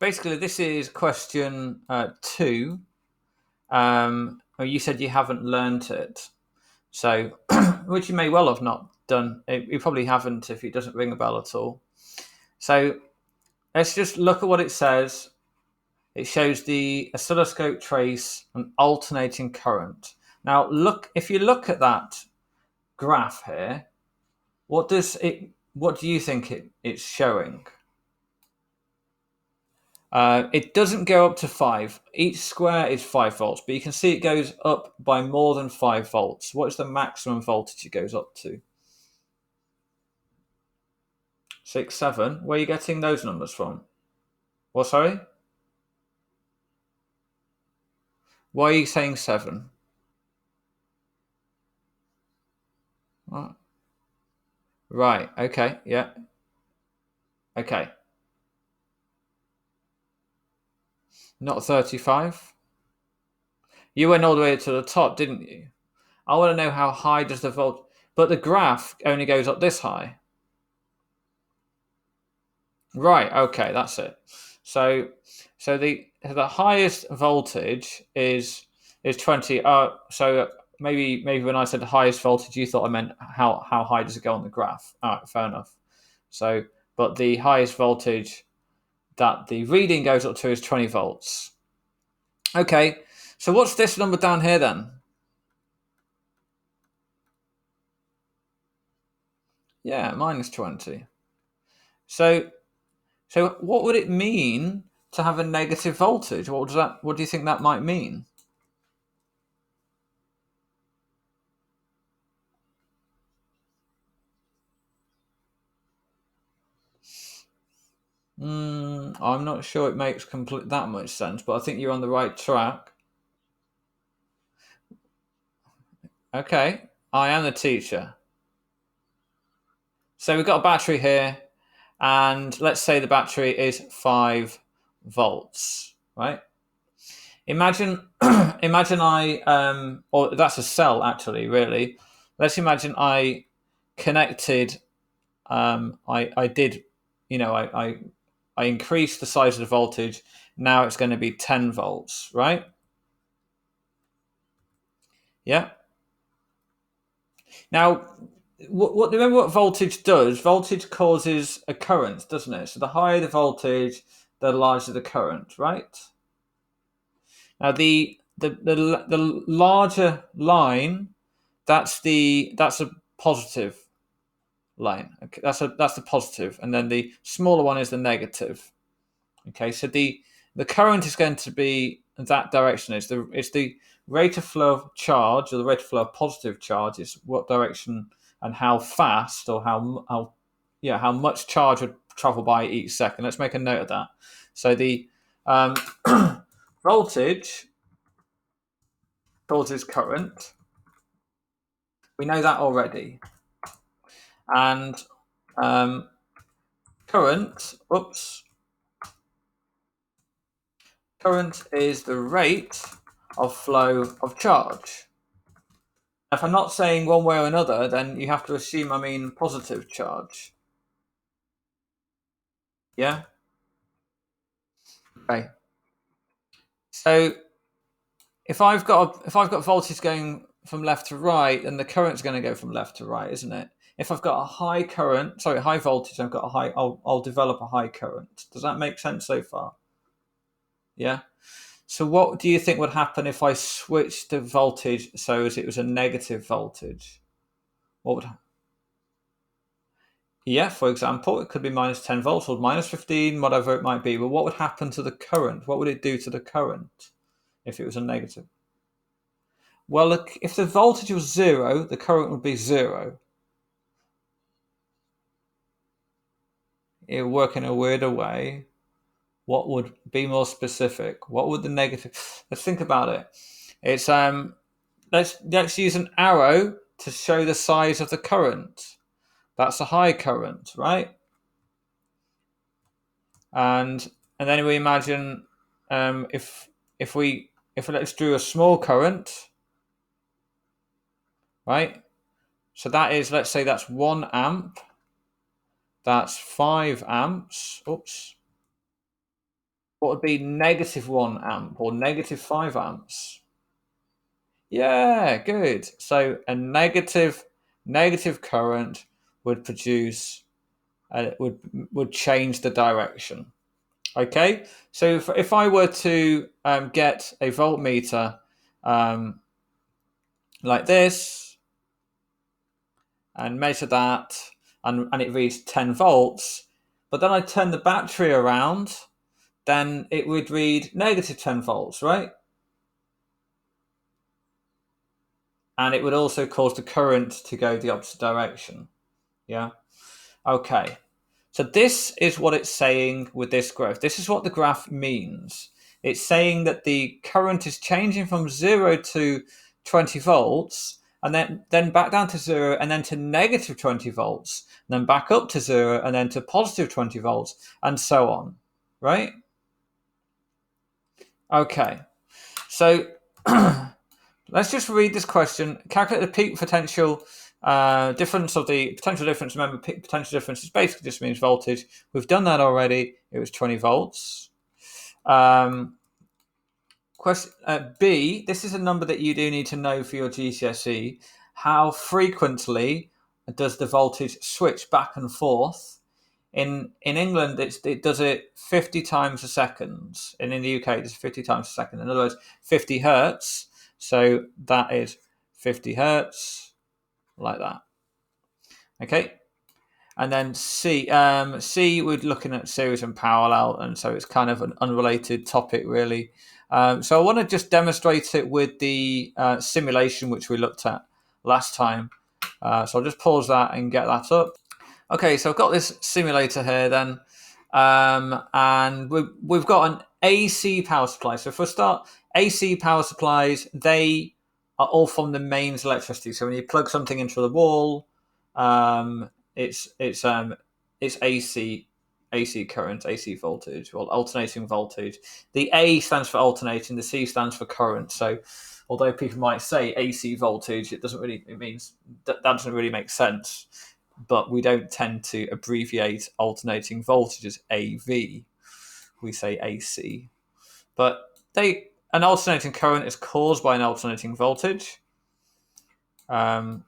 basically, this is question 2. You said you haven't learnt it, so which you may well have not done. You probably haven't if it doesn't ring a bell at all. So let's just look at what it says. It shows the oscilloscope trace an alternating current. Now, if you look at that graph here, what do you think it's showing? It doesn't go up to 5. Each square is 5 volts, but you can see it goes up by more than 5 volts. What is the maximum voltage it goes up to? 6, 7. Where are you getting those numbers from? Well, sorry? Why are you saying 7? What? Right, okay, yeah. Okay. Not 35? You went all the way to the top, didn't you? I want to know how high does the volt... But the graph only goes up this high. Right, okay, that's it. So the highest voltage is 20. So maybe when I said the highest voltage, you thought I meant how high does it go on the graph? All right, fair enough. So, but the highest voltage that the reading goes up to is 20 volts. Okay, so what's this number down here then? Yeah, minus 20. So what would it mean to have a negative voltage? What do you think that might mean? I'm not sure it makes that much sense, but I think you're on the right track. Okay, I am the teacher. So we've got a battery here, and let's say the battery is 5 volts, right? Imagine, or that's a cell actually, really. Let's imagine I connected, I did, I increased the size of the voltage. Now it's going to be 10 volts, right? Yeah. Now, remember what voltage does? Voltage causes a current, doesn't it? So the higher the voltage, the larger the current, right? Now the larger line, that's a positive line. Okay, that's the positive, and then the smaller one is the negative. Okay, so the current is going to be that direction. It's the rate of flow of charge, or the rate of flow of positive charge, is what direction and how fast, or how much charge would travel by each second. Let's make a note of that. So the voltage causes current. We know that already. And current is the rate of flow of charge. If I'm not saying one way or another, then you have to assume I mean positive charge. Yeah? Okay. So if I've got voltage going from left to right, then the current's going to go from left to right, isn't it? If I've got a high voltage, I'll develop a high current. Does that make sense so far? Yeah. So what do you think would happen if I switched the voltage so as it was a negative voltage? What would Yeah, for example, it could be minus 10 volts or minus 15, whatever it might be. But what would happen to the current? What would it do to the current if it was a negative? Well, look, if the voltage was 0, the current would be 0. It would work in a weirder way. What would be more specific? What would the negative? Let's think about it. It's let's use an arrow to show the size of the current. That's a high current, right? And then we imagine if we let's drew a small current, right? So that is, let's say that's 1 amp. That's 5 amps. Oops. what would be -1 amp or -5 amps? Yeah, good. So a negative current would produce would change the direction. Okay, so if I were to get a voltmeter like this and measure that, and it reads 10 volts, but then I turn the battery around, then it would read -10 volts, right? And it would also cause the current to go the opposite direction. Yeah. Okay. So this is what it's saying with this graph. This is what the graph means. It's saying that the current is changing from 0 to 20 volts, and then back down to 0, and then to -20 volts, and then back up to 0, and then to +20 volts, and so on. Right? Okay. So let's just read this question. Calculate the peak potential difference of the potential difference. Remember, peak potential difference is basically just means voltage. We've done that already. It was 20 volts. Question B. This is a number that you do need to know for your GCSE. How frequently does the voltage switch back and forth? In England, it does it 50 times a second, and in the UK, it's 50 times a second. In other words, 50 hertz. So that is 50 hertz, like that. Okay. And then C, we're looking at series and parallel, and so it's kind of an unrelated topic, really. So I want to just demonstrate it with the simulation which we looked at last time. So I'll just pause that and get that up. Okay, so I've got this simulator here then, and we've got an AC power supply. So for a start, AC power supplies, they are all from the mains electricity. So when you plug something into the wall, it's AC current, AC voltage, or alternating voltage. The A stands for alternating, the C stands for current. So although people might say AC voltage, that doesn't really make sense. But we don't tend to abbreviate alternating voltage as AV. We say AC. But an alternating current is caused by an alternating voltage. But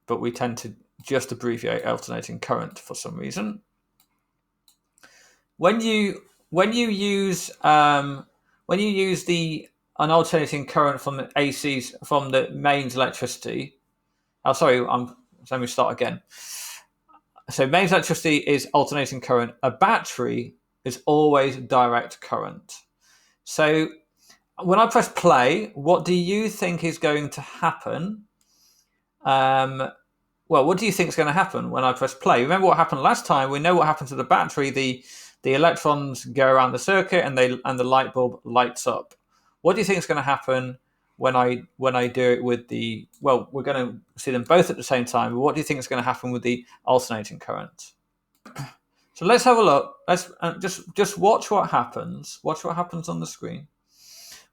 we tend to just abbreviate alternating current for some reason. When you use an alternating current from the AC's from the mains electricity. Oh, sorry. Let me start again. So mains electricity is alternating current. A battery is always direct current. So when I press play, what do you think is going to happen? What do you think is going to happen when I press play? Remember what happened last time? We know what happened to the battery. The electrons go around the circuit, and the light bulb lights up. What do you think is going to happen when I do it with the? Well, we're going to see them both at the same time. But what do you think is going to happen with the alternating current? So let's have a look. Let's just watch what happens. Watch what happens on the screen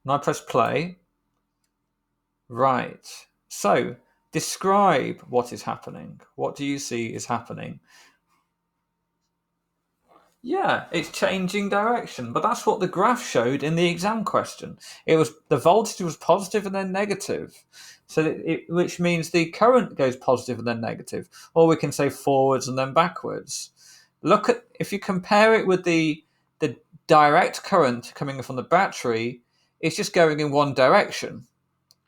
when I press play. Right. So describe what is happening. What do you see is happening? Yeah, it's changing direction, but that's what the graph showed in the exam question. The voltage was positive and then negative, which means the current goes positive and then negative, or we can say forwards and then backwards. If you compare it with the direct current coming from the battery, it's just going in one direction,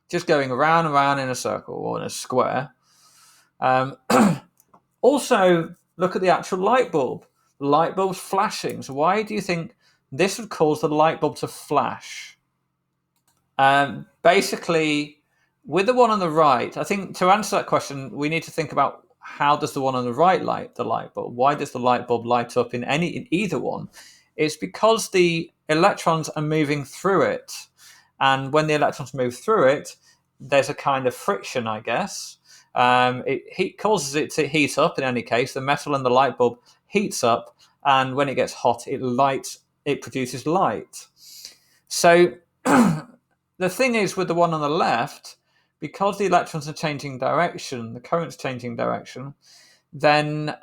just going around and around in a circle or in a square. Also, look at the actual light bulb. The light bulb's flashing. So why do you think this would cause the light bulb to flash? Basically, with the one on the right, I think to answer that question, we need to think about how does the one on the right light the light bulb? Why does the light bulb light up in either one? It's because the electrons are moving through it. And when the electrons move through it, there's a kind of friction, I guess. It causes it to heat up. In any case, the metal in the light bulb heats up, and when it gets hot, it produces light. So the thing is, with the one on the left, because the electrons are changing direction, the current's changing direction, then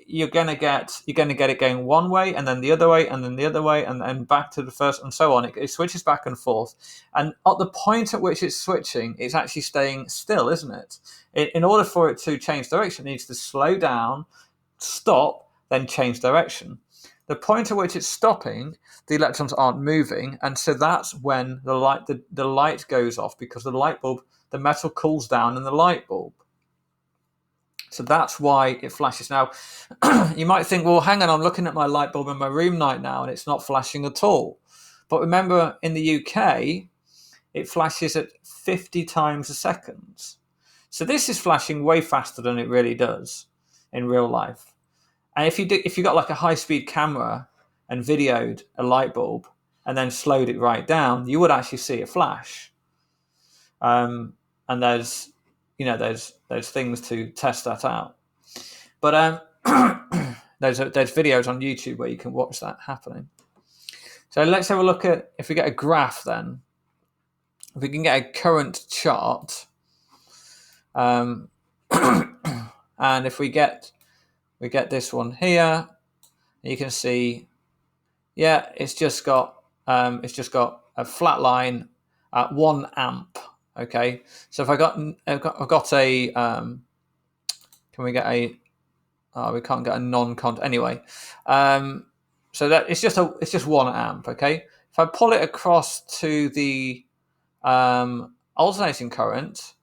you're gonna get it going one way and then the other way and then the other way and then back to the first and so on. It switches back and forth, and at the point at which it's switching, it's actually staying still, isn't it? In order for it to change direction, it needs to slow down, stop, then change direction. The point at which it's stopping, the electrons aren't moving, and so that's when the light goes off, because the metal cools down in the light bulb. So that's why it flashes. Now, you might think, well, hang on, I'm looking at my light bulb in my room right now and it's not flashing at all. But remember, in the UK, it flashes at 50 times a second. So this is flashing way faster than it really does in real life. And if you got like a high-speed camera and videoed a light bulb and then slowed it right down, you would actually see it flash. And there's things to test that out. But there's videos on YouTube where you can watch that happening. So let's have a look at, if we get a graph then, if we can get a current chart, and if we get this one here, you can see, yeah, it's just got a flat line at 1 amp. Okay, so if I've got a can we get a we can't get a non-cont anyway. So that it's just 1 amp. Okay, if I pull it across to the alternating current,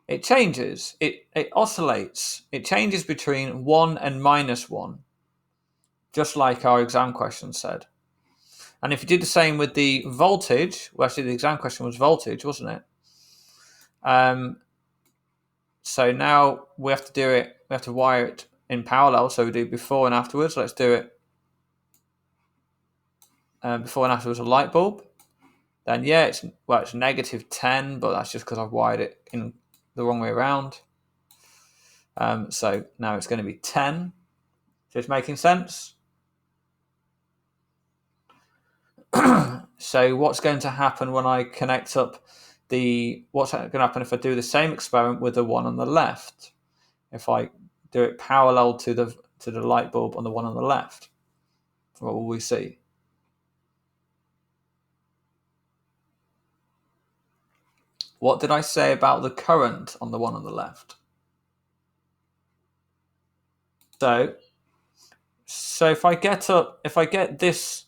it changes. It oscillates. It changes between 1 and -1, just like our exam question said. And if you did the same with the voltage, well, actually the exam question was voltage, wasn't it? So now we have to do it. We have to wire it in parallel. So we do before and afterwards. Let's do it. Before and afterwards a light bulb. Then yeah, it's -10, but that's just because I've wired it in the wrong way around. So now it's going to be 10. So it's making sense. So what's going to happen when I connect up what's going to happen if I do the same experiment with the one on the left? If I do it parallel to the light bulb on the one on the left, what will we see? What did I say about the current on the one on the left? So if I get this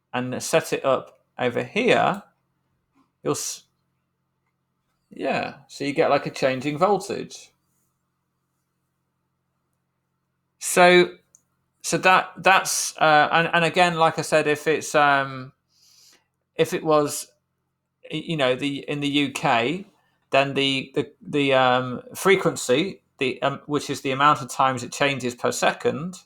and set it up over here, so you get like a changing voltage. So that's and again, like I said, if it was, in the UK, then the frequency, which is the amount of times it changes per second,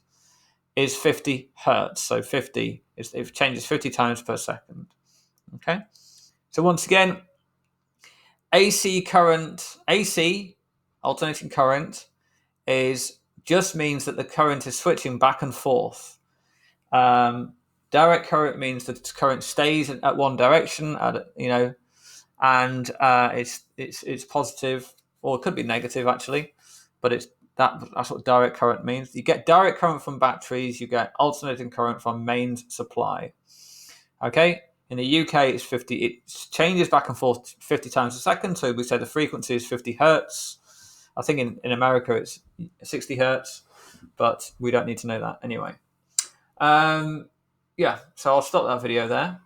is 50 hertz. So 50 it changes 50 times per second. Okay. So once again, AC alternating current just means that the current is switching back and forth. Direct current means that the current stays at one direction, and it's positive, or it could be negative actually, but that's what direct current means. You get direct current from batteries, you get alternating current from mains supply. Okay, in the UK it's 50. It changes back and forth 50 times a second. So we say the frequency is 50 hertz. I think in America it's 60 hertz, but we don't need to know that anyway. So I'll stop that video there.